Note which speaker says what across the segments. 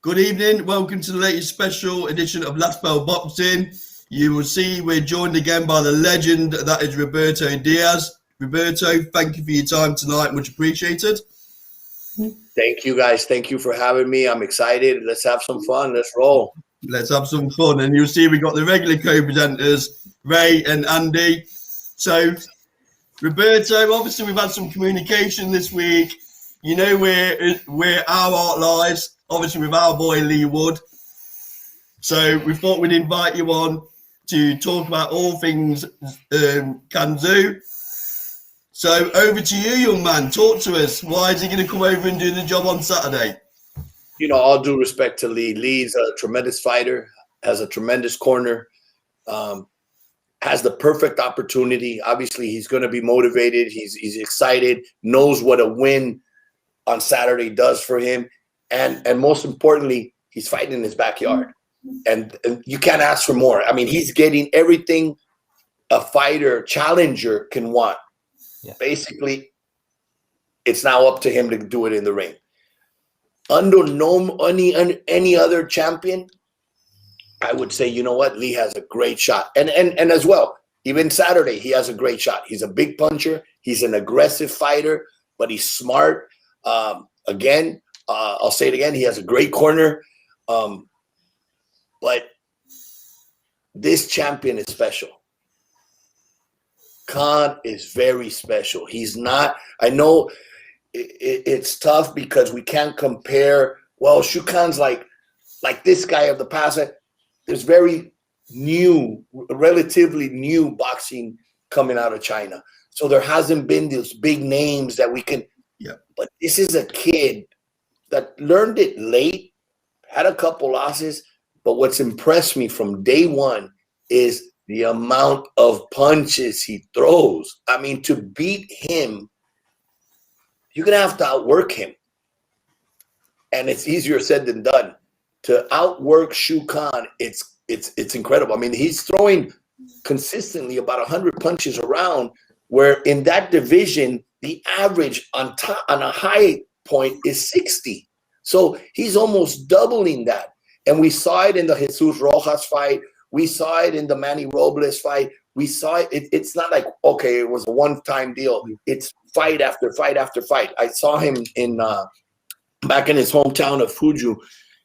Speaker 1: Good evening. Welcome to the latest special edition of Last Bell Boxing. You will see we're joined again by the legend that is Roberto Diaz. Roberto, thank you for your time tonight. Much appreciated.
Speaker 2: Thank you, guys. Thank you for having me. I'm excited. Let's have some fun. Let's roll.
Speaker 1: Let's have some fun. And you'll see we got the regular co-presenters, Ray and Andy. So, Roberto, obviously we've had some communication this week. You know where our art lies, obviously with our boy Lee Wood. So we thought we'd invite you on to talk about all things Kanzu. So over to you, young man. Talk to us. Why is he going to come over and do the job on Saturday?
Speaker 2: You know, all due respect to Lee. Lee's a tremendous fighter, has a tremendous corner, has the perfect opportunity. Obviously, he's going to be motivated. He's excited, knows what a win on Saturday does for him. And most importantly, he's fighting in his backyard. And you can't ask for more. I mean, he's getting everything a fighter, challenger can want. Yeah. Basically, it's now up to him to do it in the ring. Under any other champion, I would say, you know what, Lee has a great shot. And as well, even Saturday, he has a great shot. He's a big puncher. He's an aggressive fighter, but he's smart. Again, I'll say it again, he has a great corner. But this champion is special. Khan is very special. He's not, I know it's tough because we can't compare. Well, Shukan's like this guy of the past. There's very new, relatively new boxing coming out of China. So there hasn't been those big names that we can. Yeah. But this is a kid that learned it late, had a couple losses. But what's impressed me from day one is the amount of punches he throws. I mean, to beat him, you're going to have to outwork him. And it's easier said than done. To outwork Shu Khan, it's incredible. I mean, he's throwing consistently about 100 punches around, where in that division, the average on a high point is 60. So he's almost doubling that. And we saw it in the Jesus Rojas fight. We saw it in the Manny Robles fight. We saw it. It's not like, okay, it was a one-time deal. It's fight after fight after fight. I saw him in back in his hometown of Fuzhou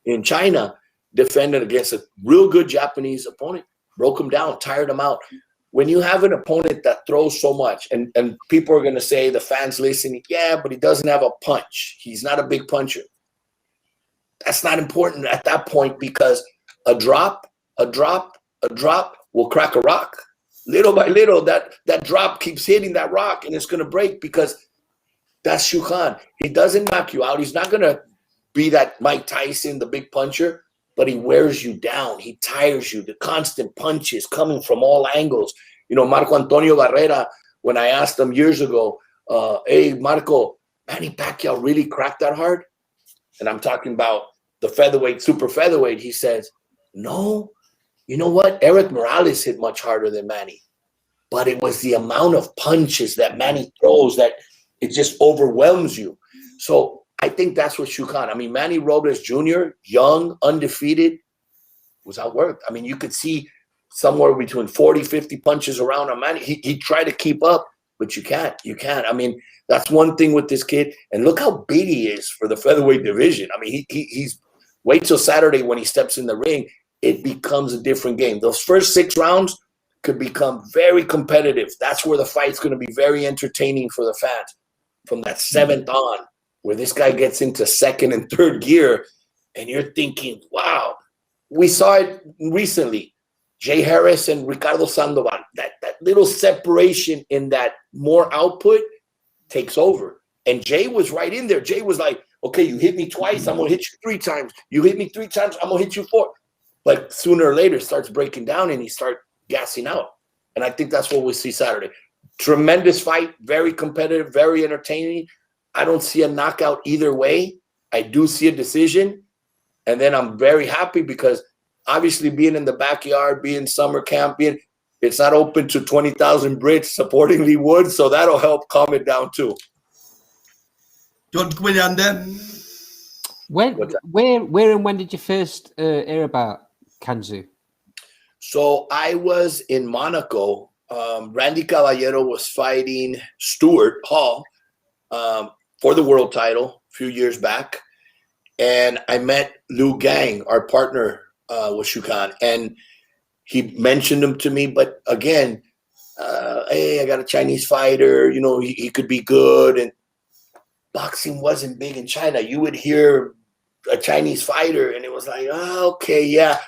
Speaker 2: in China, defended against a real good Japanese opponent, broke him down, tired him out. When you have an opponent that throws so much, and people are going to say, the fans listening, yeah, but he doesn't have a punch. He's not a big puncher. That's not important at that point, because a drop will crack a rock. Little by little, that drop keeps hitting that rock, and it's going to break, because that's Shu Khan. He doesn't knock you out. He's not going to be that Mike Tyson, the big puncher, but he wears you down. He tires you. The constant punches coming from all angles. You know, Marco Antonio Barrera, when I asked him years ago, hey, Marco, Manny Pacquiao really cracked that hard? And I'm talking about the featherweight, super featherweight. He says, no, you know what? Eric Morales hit much harder than Manny. But it was the amount of punches that Manny throws that it just overwhelms you. So I think that's what Shu Khan. I mean, Manny Robles Jr., young, undefeated, was outworked. I mean, you could see somewhere between 40, 50 punches around on Manny. He tried to keep up, but you can't. You can't. I mean, that's one thing with this kid. And look how big he is for the featherweight division. I mean, he's wait till Saturday when he steps in the ring. It becomes a different game. Those first 6 rounds could become very competitive. That's where the fight's going to be very entertaining for the fans. From that 7th on, where this guy gets into 2nd and 3rd gear, and you're thinking, wow. We saw it recently. Jay Harris and Ricardo Sandoval. That little separation in that more output takes over. And Jay was right in there. Jay was like, okay, you hit me twice, I'm going to hit you 3 times. You hit me 3 times, I'm going to hit you 4. But sooner or later, starts breaking down, and he starts gassing out. And I think that's what we'll see Saturday. Tremendous fight, very competitive, very entertaining. I don't see a knockout either way. I do see a decision. And then I'm very happy because obviously being in the backyard, being summer camp, it's not open to 20,000 Brits supporting Lee Wood, so that'll help calm it down too.
Speaker 1: Do you want to come in, Andy?
Speaker 3: Where and when did you first hear about Kanzu?
Speaker 2: So I was in Monaco. Randy Caballero was fighting Stuart Hall for the world title a few years back. And I met Liu Gang, our partner with Shukan, and he mentioned him to me. But again, hey, I got a Chinese fighter, you know, he could be good. And boxing wasn't big in China. You would hear a Chinese fighter and it was like, oh, okay, yeah.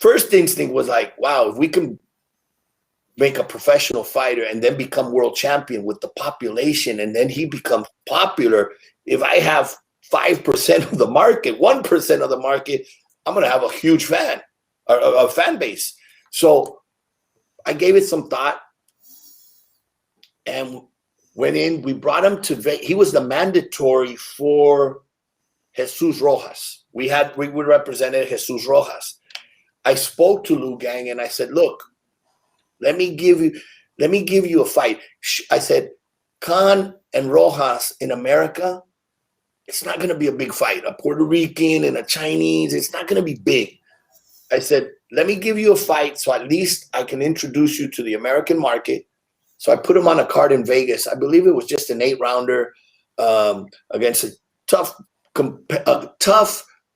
Speaker 2: First instinct was like, wow, if we can make a professional fighter and then become world champion with the population, and then he becomes popular, if I have 5% of the market, 1% of the market, I'm going to have a huge fan, or a fan base. So I gave it some thought and went in. We brought him to Vegas. He was the mandatory for Jesus Rojas. We would represent Jesus Rojas. I spoke to Liu Gang and I said, look, let me give you a fight. I said, Khan and Rojas in America, it's not going to be a big fight. A Puerto Rican and a Chinese, it's not going to be big. I said, let me give you a fight so at least I can introduce you to the American market. So I put him on a card in Vegas. I believe it was just an 8-rounder against a tough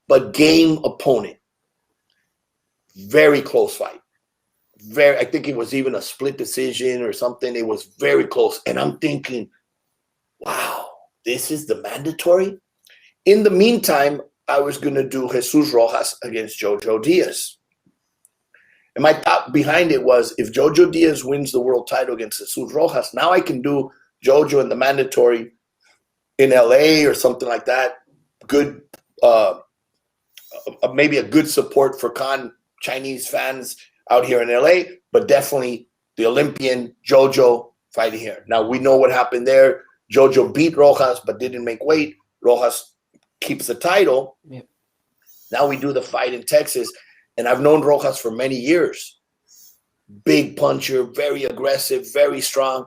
Speaker 2: but game opponent. Very close fight. I think it was even a split decision or something. It was very close. And I'm thinking, wow, this is the mandatory? In the meantime, I was going to do Jesus Rojas against Jojo Diaz. And my thought behind it was, if Jojo Diaz wins the world title against Jesus Rojas, now I can do Jojo in the mandatory in LA or something like that. Good, maybe a good support for Chinese fans out here in LA, but definitely the Olympian Jojo fighting here. Now we know what happened there. Jojo beat Rojas, but didn't make weight. Rojas keeps the title.
Speaker 3: Yep.
Speaker 2: Now we do the fight in Texas, and I've known Rojas for many years. Big puncher, very aggressive, very strong.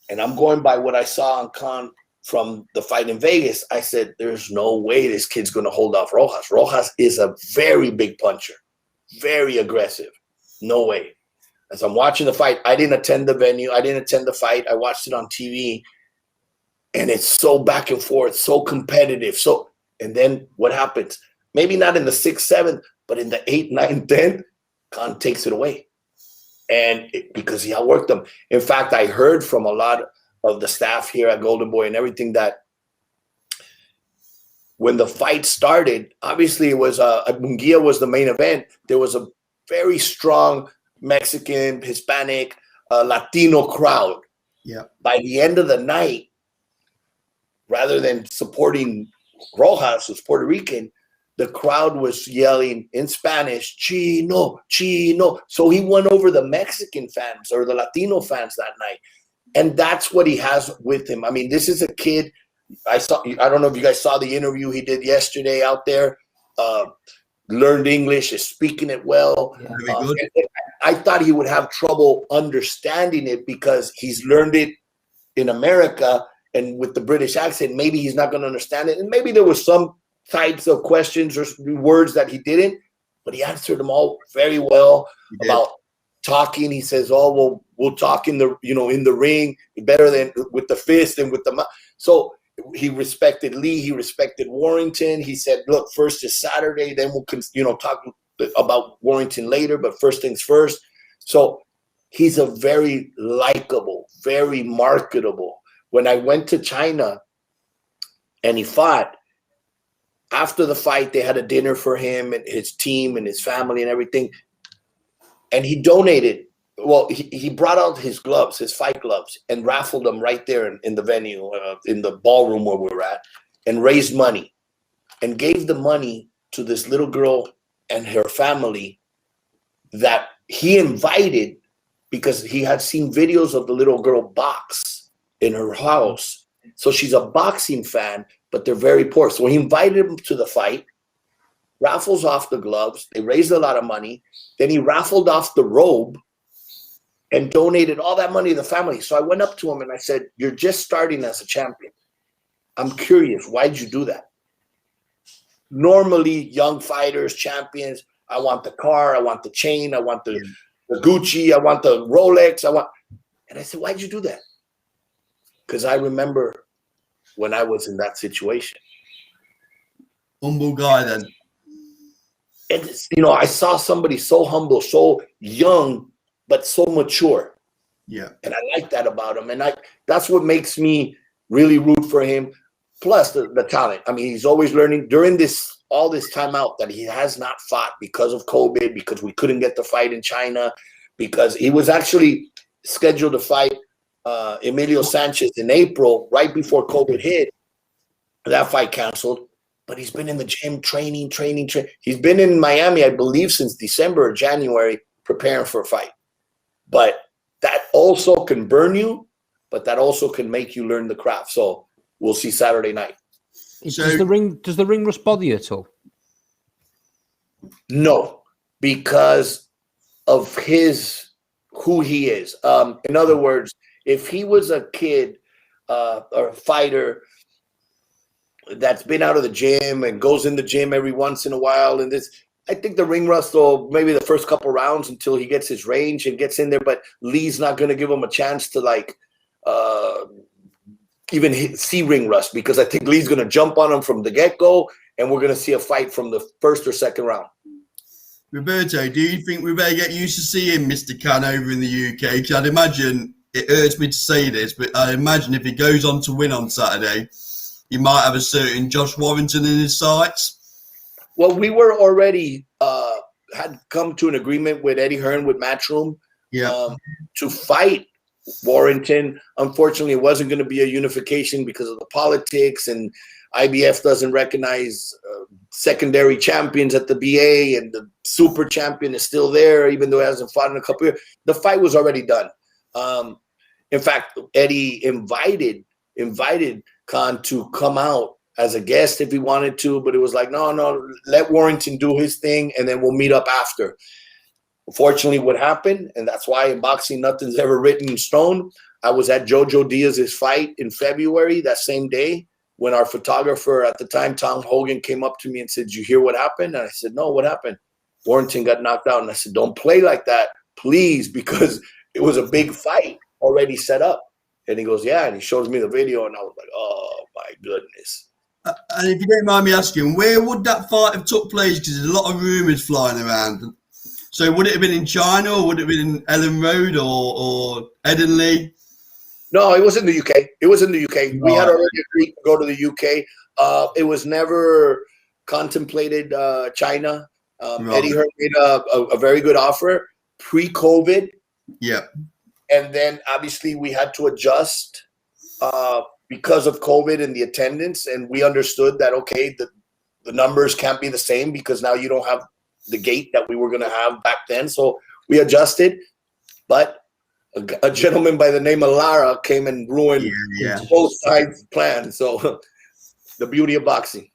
Speaker 2: And I'm going by what I saw on Khan from the fight in Vegas. I said, there's no way this kid's going to hold off Rojas. Rojas is a very big puncher, very aggressive. No way. As I'm watching the fight, I didn't attend the venue. I didn't attend the fight. I watched it on TV. And it's so back and forth, so competitive. And then what happens? Maybe not in the 6th, 7th, but in the 8th, 9th, 10th, Khan takes it away. And because he outworked them. In fact, I heard from a lot of the staff here at Golden Boy and everything that when the fight started, obviously it was Munguia was the main event. There was a very strong Mexican, Hispanic, Latino crowd.
Speaker 1: Yeah.
Speaker 2: By the end of the night, rather than supporting Rojas, who's Puerto Rican, the crowd was yelling in Spanish, Chino, Chino. So he won over the Mexican fans or the Latino fans that night. And that's what he has with him. I mean, this is a kid. I don't know if you guys saw the interview he did yesterday out there. Learned English, is speaking it well.
Speaker 1: Yeah.
Speaker 2: I thought he would have trouble understanding it because he's learned it in America and with the British accent. Maybe he's not going to understand it. And maybe there was some types of questions or words that he didn't, but he answered them all very well about talking. He says, oh, well, we'll talk in the ring better than with the fist and with the mouth. So he respected Lee. He respected Warrington. He said, look, first is Saturday. Then we'll talk about Warrington later, but first things first. So he's a very likable, very marketable. When I went to China and he fought, after the fight, they had a dinner for him and his team and his family and everything. And he donated. Well, he brought out his gloves, his fight gloves, and raffled them right there in the venue, in the ballroom where we were at, and raised money and gave the money to this little girl and her family that he invited because he had seen videos of the little girl box in her house. So she's a boxing fan, but they're very poor. So he invited them to the fight, raffles off the gloves. They raised a lot of money. Then he raffled off the robe and donated all that money to the family. So I went up to him and I said, you're just starting as a champion. I'm curious, why'd you do that? normally young fighters, champions, I want the car, I want the chain, I want the Gucci, I want the Rolex, and I said, why'd you do that? Because I remember when I was in that situation.
Speaker 1: Humble guy then.
Speaker 2: And I saw somebody so humble, so young, but so mature.
Speaker 1: Yeah.
Speaker 2: And I like that about him. And that's what makes me really root for him. Plus the talent. I mean, he's always learning during all this time out that he has not fought because of COVID, because we couldn't get the fight in China, because he was actually scheduled to fight Emilio Sanchez in April, right before COVID hit. That fight canceled. But he's been in the gym training. He's been in Miami, I believe, since December or January, preparing for a fight. But that also can burn you, but that also can make you learn the craft. So we'll see Saturday night.
Speaker 3: Does the ring rust bother you at all?
Speaker 2: No, because of who he is. In other words, if he was a kid or a fighter that's been out of the gym and goes in the gym every once in a while, and I think the ring rust will maybe the first couple rounds until he gets his range and gets in there. But Lee's not going to give him a chance to even see ring rust, because I think Lee's going to jump on him from the get-go, and we're going to see a fight from the first or second round.
Speaker 1: Roberto, do you think we better get used to seeing Mr. Khan over in the UK? Because I'd imagine, it hurts me to say this, but I imagine if he goes on to win on Saturday, he might have a certain Josh Warrington in his sights.
Speaker 2: Well, we were already had come to an agreement with Eddie Hearn with Matchroom to fight Warrington. Unfortunately, it wasn't going to be a unification because of the politics, and IBF doesn't recognize secondary champions at the BA, and the super champion is still there, even though he hasn't fought in a couple years. The fight was already done. In fact, Eddie invited Khan to come out as a guest if he wanted to, but it was like, no, let Warrington do his thing, and then we'll meet up after. Unfortunately, what happened, and that's why in boxing nothing's ever written in stone, I was at Jojo Diaz's fight in February, that same day, when our photographer at the time, Tom Hogan, came up to me and said, "Did you hear what happened?" And I said, "No, what happened?" Warrington got knocked out. And I said, "Don't play like that, please," because it was a big fight already set up. And he goes, "Yeah," and he shows me the video, and I was like, oh my goodness.
Speaker 1: And if you don't mind me asking, where would that fight have took place? Because there's a lot of rumours flying around. So would it have been in China, or would it have been in Ellen Road or Edenley?
Speaker 2: No, it was in the UK. It was in the UK. We had already agreed to go to the UK. It was never contemplated China. Eddie Hearn made a very good offer pre-COVID.
Speaker 1: Yeah.
Speaker 2: And then obviously we had to adjust because of COVID and the attendance. And we understood that, okay, the numbers can't be the same because now you don't have the gate that we were going to have back then. So we adjusted. But a gentleman by the name of Lara came and ruined both sides' plans. So the beauty of boxing.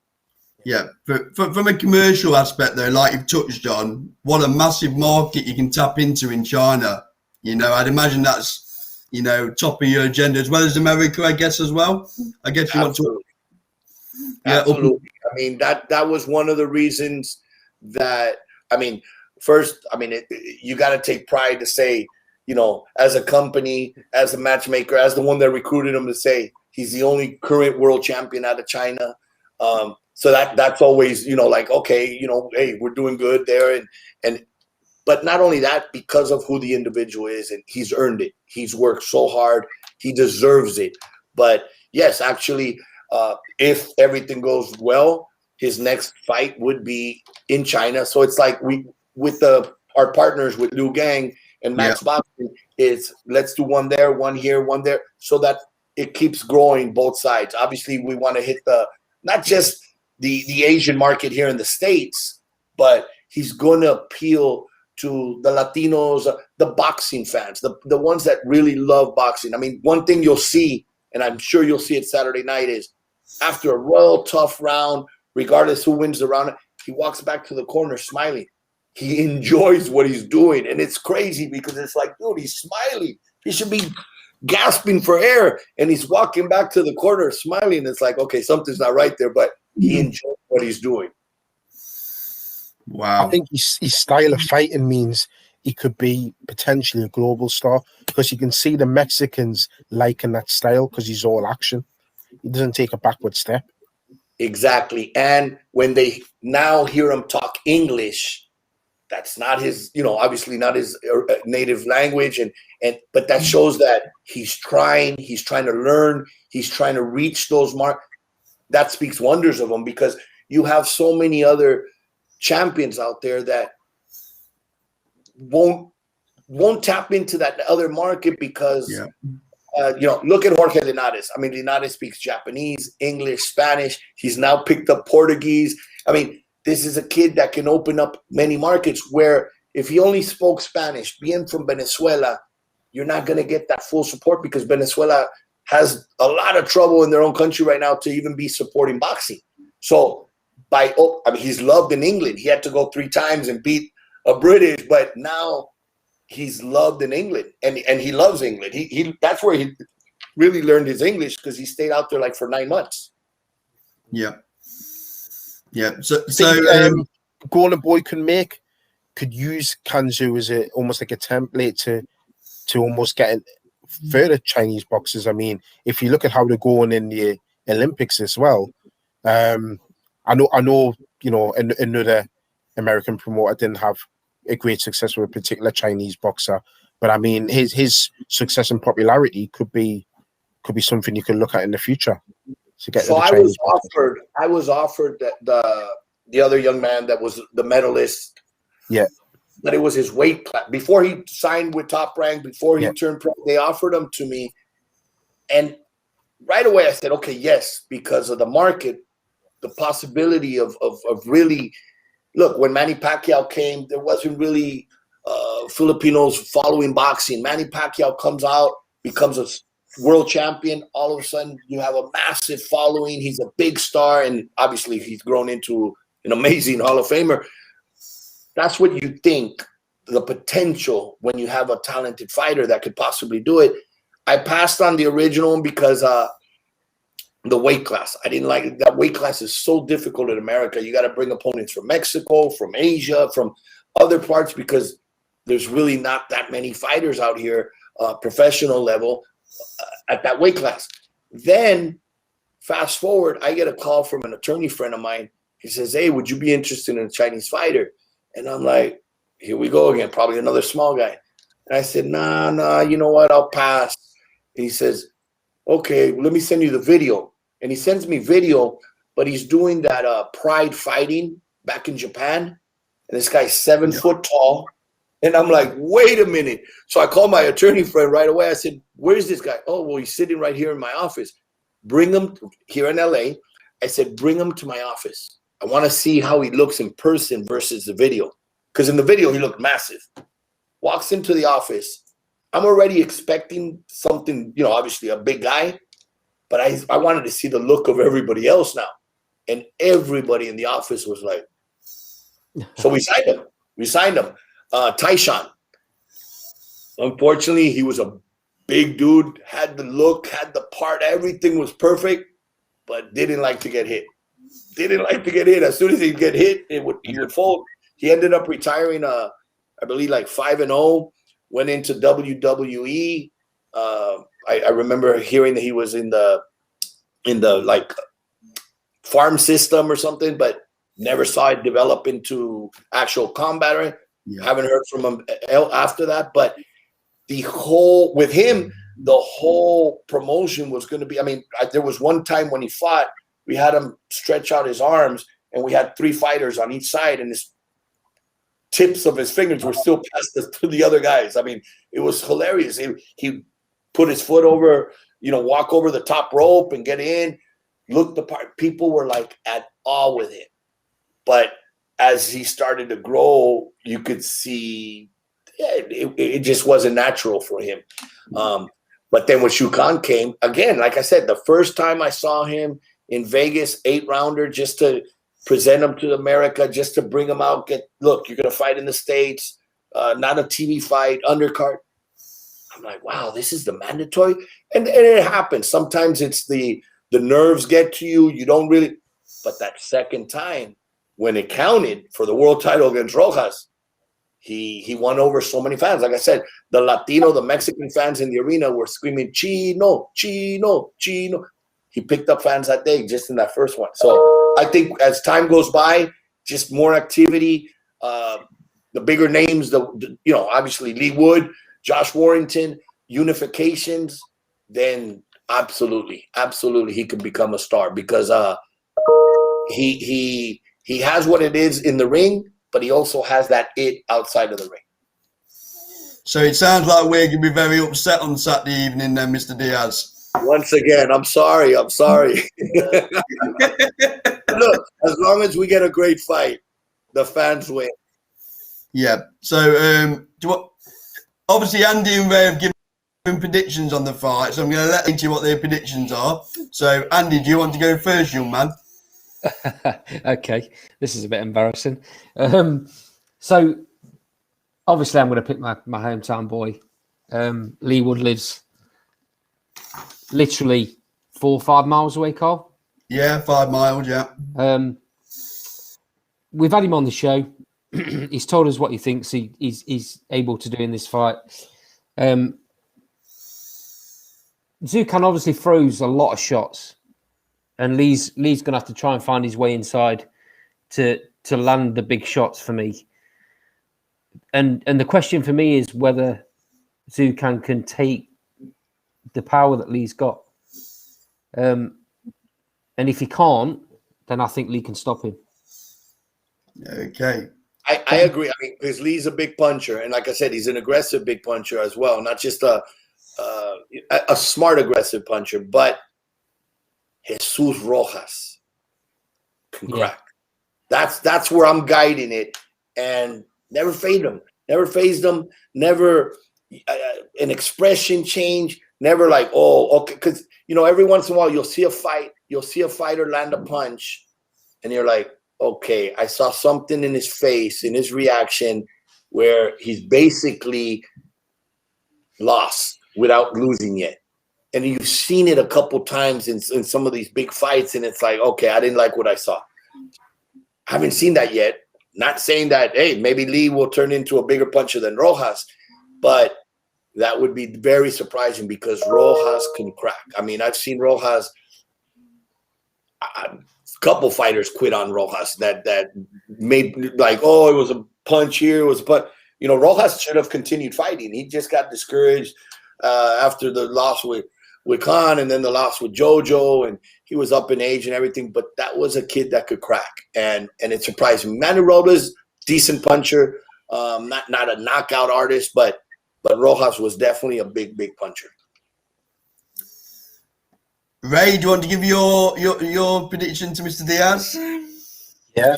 Speaker 1: Yeah, from a commercial aspect, though, like you've touched on, what a massive market you can tap into in China. I'd imagine that's, top of your agenda, as well as America, I guess, as well. I guess you want to. Yeah,
Speaker 2: absolutely. I mean, that was one of the reasons that, first, you got to take pride to say, as a company, as a matchmaker, as the one that recruited him, to say he's the only current world champion out of China. So that's always, okay, hey, we're doing good there. But not only that, because of who the individual is, and he's earned it. He's worked so hard. He deserves it. But yes, actually, if everything goes well, his next fight would be in China. So it's like with our partners with Liu Gang and Max Boxing, is let's do one there, one here, one there, so that it keeps growing both sides. Obviously, we want to hit not just the Asian market here in the States, but he's going to appeal to the Latinos, the boxing fans, the ones that really love boxing. One thing you'll see, and I'm sure you'll see it Saturday night, is after a real tough round, regardless who wins the round, he walks back to the corner smiling. He enjoys what he's doing. And it's crazy because it's like, dude, he's smiling. He should be gasping for air. And he's walking back to the corner smiling. It's like, okay, something's not right there, but he enjoys what he's doing.
Speaker 1: Wow.
Speaker 4: I think his style of fighting means he could be potentially a global star because you can see the Mexicans liking that style because he's all action. He doesn't take a backward step.
Speaker 2: Exactly. And when they now hear him talk English, that's not his, obviously not his native language. But that shows that he's trying to learn, he's trying to reach those marks. That speaks wonders of him, because you have so many other champions out there that won't tap into that other market because, look at Jorge Linares. I mean, Linares speaks Japanese, English, Spanish. He's now picked up Portuguese. I mean, this is a kid that can open up many markets where if he only spoke Spanish, being from Venezuela, you're not going to get that full support because Venezuela has a lot of trouble in their own country right now to even be supporting boxing. So he's loved in England. He had to go 3 times and beat a British, but now he's loved in England, and he loves England. He that's where he really learned his English, because he stayed out there like for 9 months.
Speaker 1: Yeah. So
Speaker 4: Golden Boy could use Kanzu as almost like a template to almost get further Chinese boxers. I mean, if you look at how they're going in the Olympics as well, I know, another American promoter didn't have a great success with a particular Chinese boxer, but I mean, his success and popularity could be something you could look at in the future.
Speaker 2: So I was offered that the other young man that was the medalist.
Speaker 4: Yeah.
Speaker 2: But it was his weight class. Before he signed with Top Rank, before he turned pro, they offered him to me. And right away I said, okay, yes, because of the market, the possibility of really, look, when Manny Pacquiao came, there wasn't really Filipinos following boxing. Manny Pacquiao comes out, becomes a world champion. All of a sudden, you have a massive following. He's a big star, and obviously he's grown into an amazing Hall of Famer. That's what you think, the potential when you have a talented fighter that could possibly do it. I passed on the original one because the weight class. I didn't like it. That weight class is so difficult in America. You got to bring opponents from Mexico, from Asia, from other parts, because there's really not that many fighters out here, professional level, at that weight class. Then fast forward, I get a call from an attorney friend of mine. He says, hey, would you be interested in a Chinese fighter? And I'm like, here we go again, probably another small guy. And I said, nah, you know what? I'll pass. And he says, okay, let me send you the video. And he sends me video, but he's doing that Pride fighting back in Japan. And this guy's 7 foot tall. And I'm like, wait a minute. So I called my attorney friend right away. I said, where's this guy? Oh, well, he's sitting right here in my office. Bring him here in LA. I said, bring him to my office. I want to see how he looks in person versus the video. Because in the video, he looked massive. Walks into the office. I'm already expecting something, obviously a big guy. But I wanted to see the look of everybody else now. And everybody in the office was like, so we signed him. Taishan. Unfortunately, he was a big dude, had the look, had the part, everything was perfect, but didn't like to get hit. As soon as he'd get hit, he would fold. He ended up retiring, I believe, like 5-0, went into WWE. I remember hearing that he was in the like farm system or something, but never saw it develop into actual combat. Haven't heard from him after that. But the whole promotion was going to be, there was one time when he fought, we had him stretch out his arms, and we had 3 fighters on each side, and his tips of his fingers were still past to the other guys. It was hilarious. He put his foot over, walk over the top rope and get in, look the part. People were like at awe with him. But as he started to grow, you could see it just wasn't natural for him. But then when Shukan came, again, like I said, the first time I saw him in Vegas, 8-rounder, just to present him to America, just to bring him out, look, you're going to fight in the States, not a TV fight, undercard. I'm like, wow, this is the mandatory. And it happens. Sometimes it's the nerves get to you. You don't really. But that second time, when it counted for the world title against Rojas, he won over so many fans. Like I said, the Mexican fans in the arena were screaming, Chino, Chino, Chino. He picked up fans that day just in that first one. So I think as time goes by, just more activity, the bigger names, obviously Lee Wood, Josh Warrington, unifications, then absolutely he could become a star because he has what it is in the ring, but he also has that it outside of the ring.
Speaker 1: So it sounds like we're going to be very upset on Saturday evening then, Mr. Diaz.
Speaker 2: Once again, I'm sorry. Look, as long as we get a great fight, the fans win.
Speaker 1: Yeah. So obviously Andy and Ray have given predictions on the fight, so I'm going to let into what their predictions are. So Andy, do you want to go first, young man?
Speaker 3: Okay, this is a bit embarrassing. So obviously I'm going to pick my hometown boy. Lee Wood lives literally 4 or 5 miles away, Carl.
Speaker 1: Yeah, 5 miles, yeah.
Speaker 3: We've had him on the show. He's told us what he thinks he's able to do in this fight. Zukan obviously throws a lot of shots, and Lee's going to have to try and find his way inside to land the big shots for me. And the question for me is whether Zukan can take the power that Lee's got. And if he can't, then I think Lee can stop him.
Speaker 1: Okay.
Speaker 2: I agree. I mean, because Lee's a big puncher, and like I said, he's an aggressive big puncher as well, not just a smart aggressive puncher, but Jesus Rojas can crack. That's where I'm guiding it, and never phased him, never an expression change, never like, oh, okay, because every once in a while you'll see a fighter land a punch, and you're like, okay, I saw something in his face, in his reaction, where he's basically lost without losing yet. And you've seen it a couple times in some of these big fights, and it's like, okay, I didn't like what I saw. I haven't seen that yet. Not saying that, hey, maybe Lee will turn into a bigger puncher than Rojas, but that would be very surprising because Rojas can crack. I mean, I've seen Rojas, a couple fighters quit on Rojas that made like, oh, it was a punch here, it was a punch. Rojas should have continued fighting. He just got discouraged after the loss with Khan and then the loss with Jojo, and he was up in age and everything, but that was a kid that could crack, and it surprised me. Manny Rodas, decent puncher, not a knockout artist, but Rojas was definitely a big puncher.
Speaker 1: Ray, do you want to give your prediction to Mr. Diaz?
Speaker 4: Yeah,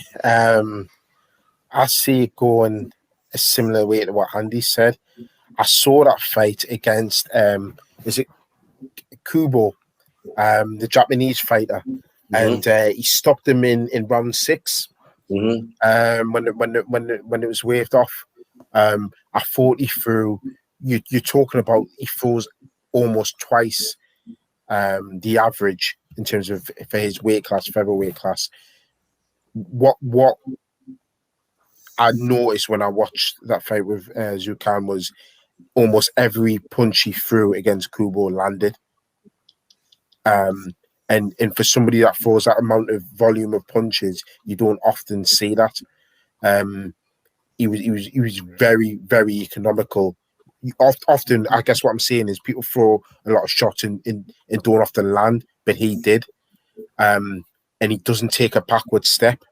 Speaker 4: I see it going a similar way to what Andy said. I saw that fight against is it Kubo, the Japanese fighter, and he stopped him in round 6. When it was waved off. I thought he threw. You're talking about he throws almost twice the average in terms of for his weight class, featherweight class. What I noticed when I watched that fight with Zukan was almost every punch he threw against Kubo landed. And for somebody that throws that amount of volume of punches, you don't often see that. He was very, very economical. Often, I guess what I'm saying is people throw a lot of shots and don't often land, but he did. And he doesn't take a backward step.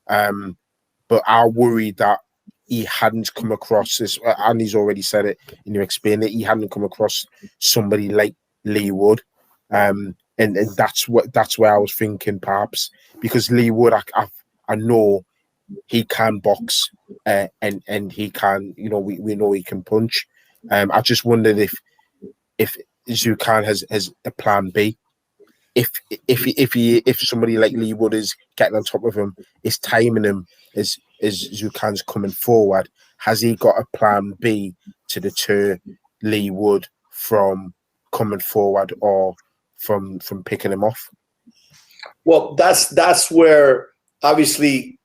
Speaker 4: But I worry that he hadn't come across this, and he's already said it, and you explained it, he hadn't come across somebody like Lee Wood. And that's where I was thinking, perhaps, because Lee Wood, I know he can box, and he can, we know he can punch. I just wondered if Zukan has a plan B. If somebody like Lee Wood is getting on top of him, is timing him as Zukan's coming forward, has he got a plan B to deter Lee Wood from coming forward or from picking him off?
Speaker 2: Well, that's where obviously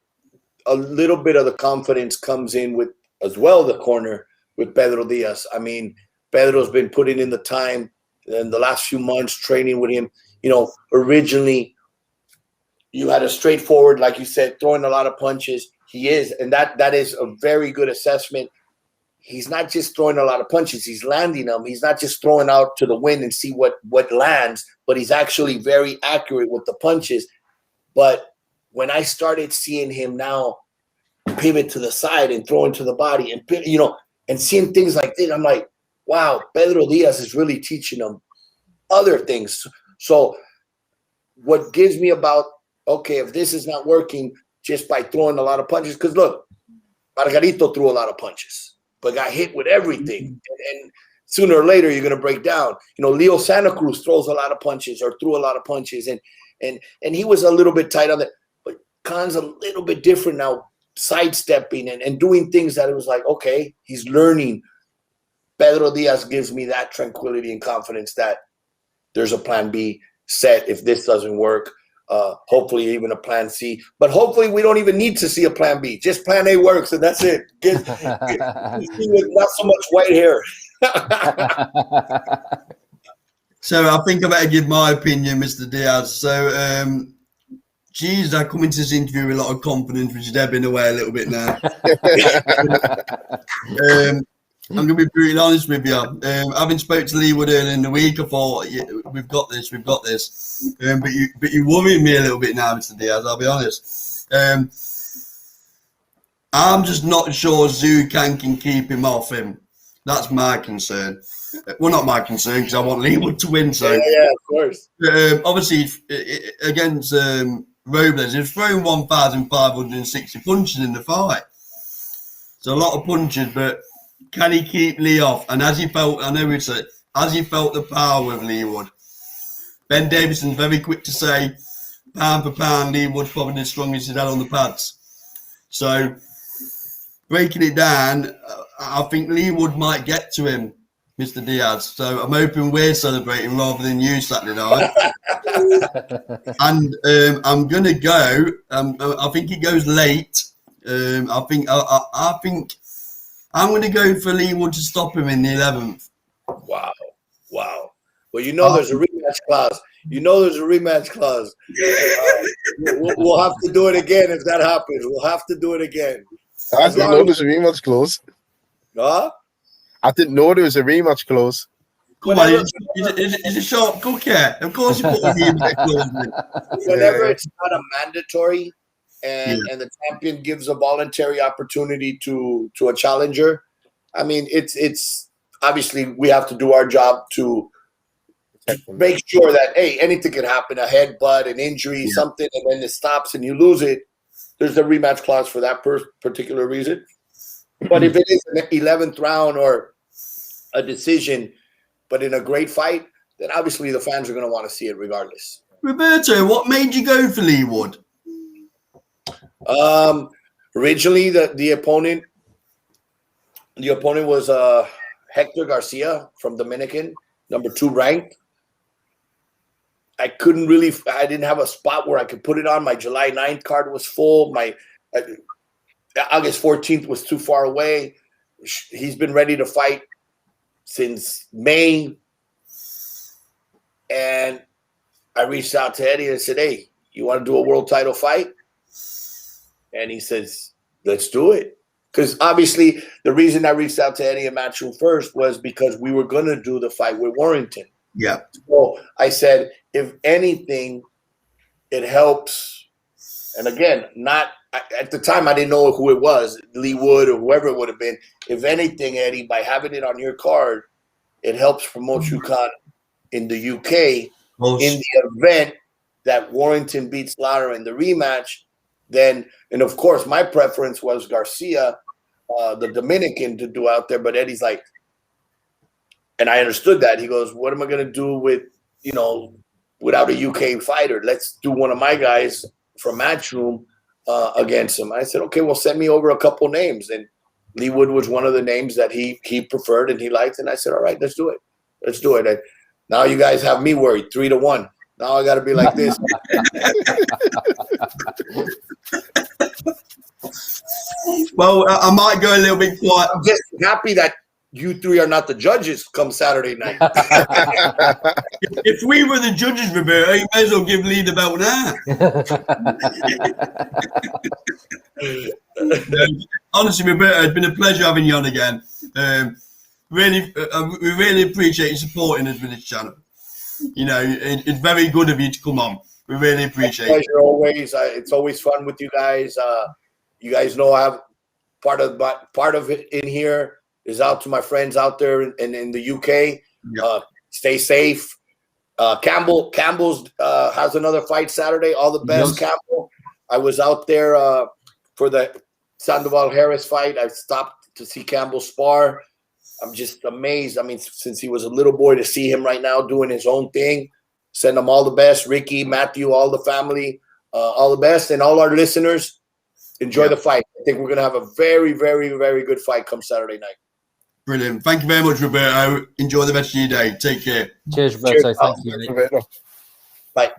Speaker 2: a little bit of the confidence comes in with as well the corner with Pedro Diaz. I mean, Pedro's been putting in the time in the last few months training with him. You know, originally you had a straightforward, like you said, throwing a lot of punches. He is, and that is a very good assessment. He's not just throwing a lot of punches, he's landing them. He's not just throwing out to the wind and see what lands, but he's actually very accurate with the punches. But when I started seeing him now pivot to the side and throw into the body and, you know, and seeing things like this, I'm like, wow, Pedro Diaz is really teaching him other things. So what gives me about, okay, if this is not working just by throwing a lot of punches, because look, Margarito threw a lot of punches, but got hit with everything. And sooner or later, you're going to break down. You know, Leo Santa Cruz throws a lot of punches or threw a lot of punches, and he was a little bit tight on that. But Khan's a little bit different now, sidestepping and doing things that it was like, okay, he's learning. Pedro Diaz gives me that tranquility and confidence that there's a plan B set if this doesn't work. Hopefully even a plan C. But hopefully we don't even need to see a plan B. Just plan A works, and that's it. Get with not so much white hair.
Speaker 1: So I think I better give my opinion, Mr. Diaz. So, geez, I come into this interview with a lot of confidence, which is ebbing away a little bit now. I'm going to be brutally honest with you. Having spoke to Lee Wood earlier in the week, I thought, yeah, we've got this. But you worry me a little bit now, Mr. Diaz, I'll be honest. I'm just not sure Zucan can keep him off him. That's my concern. Well, not my concern, because I want Lee Wood to win. So
Speaker 2: Yeah, of course.
Speaker 1: Obviously, against Robles, he's thrown 1,560 punches in the fight. So a lot of punches, but can he keep Lee off? And as he felt, I know we said, as he felt the power of Lee Wood, Ben Davison's very quick to say, pound for pound, Lee Wood's probably the strongest he's had on the pads. So, breaking it down, I think Lee Wood might get to him, Mr. Diaz. So, I'm hoping we're celebrating rather than you Saturday night. And I'm going to go, I think he goes late. I think I'm going to go for Lee Wood to stop him in the 11th.
Speaker 2: Wow. Well, you know there's a rematch clause. We'll have to do it again if that happens. We'll have to do it again.
Speaker 4: I didn't know there's a rematch clause.
Speaker 2: Huh?
Speaker 4: I didn't know there was a rematch clause.
Speaker 1: Come on, he's a sharp cookie. Of course you put a rematch clause in.
Speaker 2: Whenever it's not a mandatory and the champion gives a voluntary opportunity to a challenger, I mean, it's obviously we have to do our job to make sure that, hey, anything can happen, a headbutt, an injury, something, and then it stops and you lose it. There's a rematch clause for that particular reason. But if it is an 11th round or a decision, but in a great fight, then obviously the fans are going to want to see it regardless.
Speaker 1: Roberto, what made you go for Lee Wood?
Speaker 2: Originally, the opponent was Hector Garcia from Dominican, number 2 ranked. I didn't have a spot where I could put it on. My July 9th card was full. My August 14th was too far away. He's been ready to fight since May. And I reached out to Eddie and said, hey, you want to do a world title fight? And he says, let's do it. Because obviously the reason I reached out to Eddie and Matchroom first was because we were going to do the fight with Warrington.
Speaker 1: Yeah.
Speaker 2: So I said, if anything, it helps. And again, not at the time, I didn't know who it was, Lee Wood or whoever it would have been. If anything, Eddie, by having it on your card, it helps promote UConn in the UK in the event that Warrington beats Lara in the rematch. Then, and of course, my preference was Garcia, the Dominican, to do out there. But Eddie's like, and I understood that. He goes, what am I going to do with, without a UK fighter? Let's do one of my guys from Matchroom against him. I said, okay, well, send me over a couple names. And Lee Wood was one of the names that he preferred and he liked. And I said, all right, let's do it. And now you guys have me worried, 3-1. Now I got to be like this.
Speaker 1: Well, I might go a little bit quiet.
Speaker 2: I'm just happy that you three are not the judges come Saturday night.
Speaker 1: If we were the judges, Roberto, you may as well give Lee the belt now. Honestly, Roberto, it's been a pleasure having you on again. We really appreciate you supporting us with this channel. You know, it's very good of you to come on. We really appreciate it.
Speaker 2: Pleasure always. It's always fun with you guys. You guys know I have part of it in here is out to my friends out there in the UK.
Speaker 1: Yeah.
Speaker 2: Stay safe. Campbell's has another fight Saturday. All the best,
Speaker 3: Yes.
Speaker 2: Campbell. I was out there for the Sandoval Harris fight. I stopped to see Campbell spar. I'm just amazed. I mean, since he was a little boy, to see him right now doing his own thing. Send him all the best. Ricky, Matthew, all the family, all the best. And all our listeners, enjoy the fight. I think we're going to have a very, very, very good fight come Saturday night.
Speaker 1: Brilliant. Thank you very much, Roberto. Enjoy the rest of your day. Take care.
Speaker 3: Cheers, Roberto.
Speaker 2: Cheers.
Speaker 3: Thank you. Mate.
Speaker 2: Bye.